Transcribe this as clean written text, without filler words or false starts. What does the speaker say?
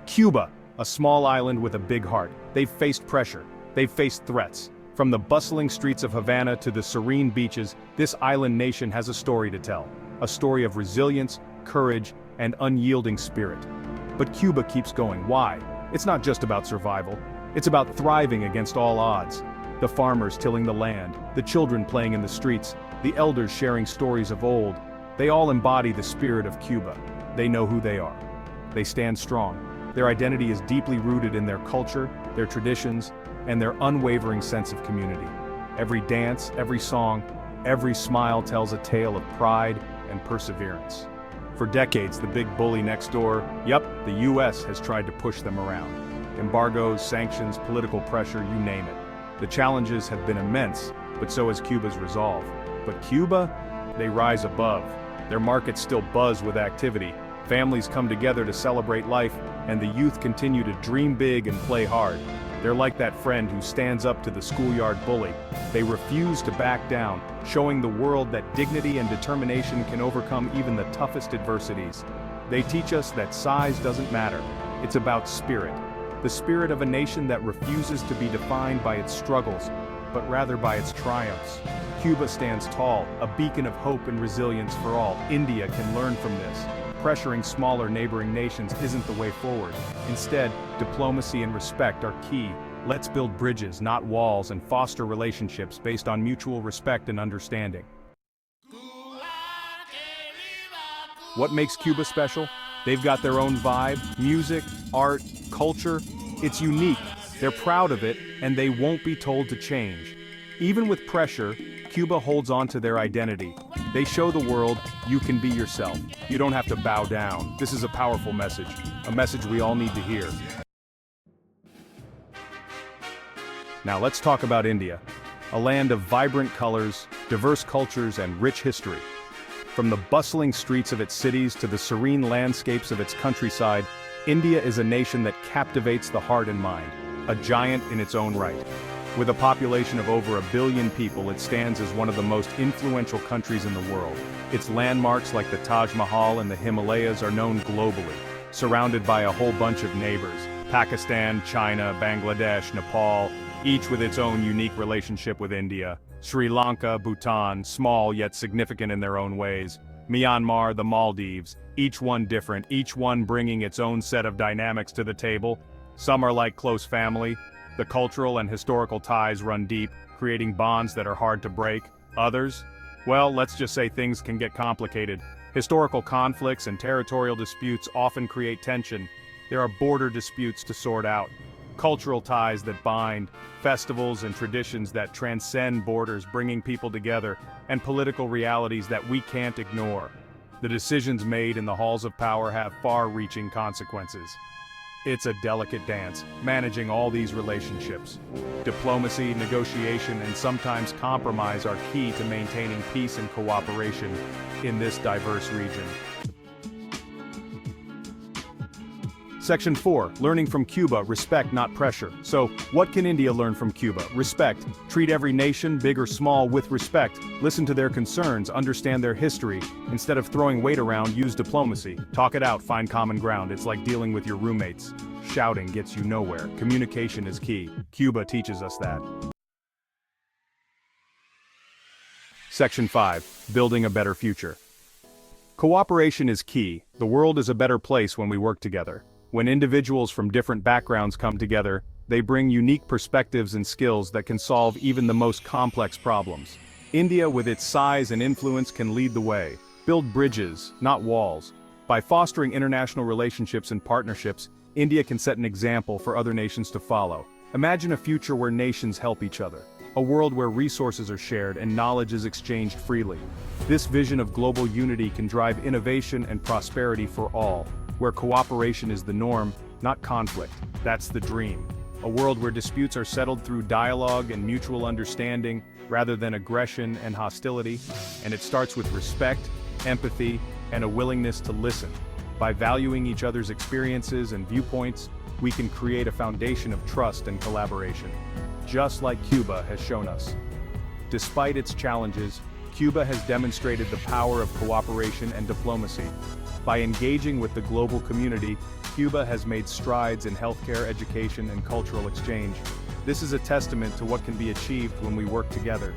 Cuba, a small island with a big heart. They've faced pressure. They've faced threats. From the bustling streets of Havana to the serene beaches, this island nation has a story to tell. A story of resilience, courage, and unyielding spirit. But Cuba keeps going. Why? It's not just about survival. It's about thriving against all odds. The farmers tilling the land, the children playing in the streets, the elders sharing stories of old. They all embody the spirit of Cuba. They know who they are. They stand strong. Their identity is deeply rooted in their culture, their traditions, and their unwavering sense of community. Every dance, every song, every smile tells a tale of pride and perseverance. For decades, the big bully next door, the US has tried to push them around. Embargoes, sanctions, political pressure, you name it. The challenges have been immense, but so has Cuba's resolve. But Cuba, they rise above. Their markets still buzz with activity. Families come together to celebrate life, and the youth continue to dream big and play hard. They're like that friend who stands up to the schoolyard bully. They refuse to back down, showing the world that dignity and determination can overcome even the toughest adversities. They teach us that size doesn't matter. It's about spirit. The spirit of a nation that refuses to be defined by its struggles, but rather by its triumphs. Cuba stands tall, a beacon of hope and resilience for all. India can learn from this. Pressuring smaller neighboring nations isn't the way forward. Instead, diplomacy and respect are key. Let's build bridges, not walls, and foster relationships based on mutual respect and understanding. What makes Cuba special? They've got their own vibe, music, art, culture. It's unique. They're proud of it, and they won't be told to change. Even with pressure, Cuba holds on to their identity. They show the world, you can be yourself. You don't have to bow down. This is a powerful message, a message we all need to hear. Now let's talk about India, a land of vibrant colors, diverse cultures, and rich history. From the bustling streets of its cities to the serene landscapes of its countryside, India is a nation that captivates the heart and mind, a giant in its own right. With a population of over 1 billion people, it stands as one of the most influential countries in the world. Its landmarks like the Taj Mahal and the Himalayas are known globally, surrounded by a whole bunch of neighbors: Pakistan, China, Bangladesh, Nepal, each with its own unique relationship with India. Sri Lanka, Bhutan, small yet significant in their own ways. Myanmar, the Maldives, each one different, each one bringing its own set of dynamics to the table. Some are like close family. The cultural and historical ties run deep, creating bonds that are hard to break. Others? Well, let's just say things can get complicated. Historical conflicts and territorial disputes often create tension. There are border disputes to sort out, cultural ties that bind, festivals and traditions that transcend borders, bringing people together, and political realities that we can't ignore. The decisions made in the halls of power have far-reaching consequences. It's a delicate dance, managing all these relationships. Diplomacy, negotiation, and sometimes compromise are key to maintaining peace and cooperation in this diverse region. Section 4, learning from Cuba, respect, not pressure. So, what can India learn from Cuba? Respect. Treat every nation, big or small, with respect. Listen to their concerns, understand their history. Instead of throwing weight around, use diplomacy. Talk it out, find common ground. It's like dealing with your roommates. Shouting gets you nowhere. Communication is key. Cuba teaches us that. Section 5, building a better future. Cooperation is key. The world is a better place when we work together. When individuals from different backgrounds come together, they bring unique perspectives and skills that can solve even the most complex problems. India, with its size and influence, can lead the way. Build bridges, not walls. By fostering international relationships and partnerships, India can set an example for other nations to follow. Imagine a future where nations help each other. A world where resources are shared and knowledge is exchanged freely. This vision of global unity can drive innovation and prosperity for all, where cooperation is the norm, not conflict. That's the dream. A world where disputes are settled through dialogue and mutual understanding, rather than aggression and hostility. And it starts with respect, empathy, and a willingness to listen. By valuing each other's experiences and viewpoints, we can create a foundation of trust and collaboration, just like Cuba has shown us. Despite its challenges, Cuba has demonstrated the power of cooperation and diplomacy. By engaging with the global community, Cuba has made strides in healthcare, education, and cultural exchange. This is a testament to what can be achieved when we work together.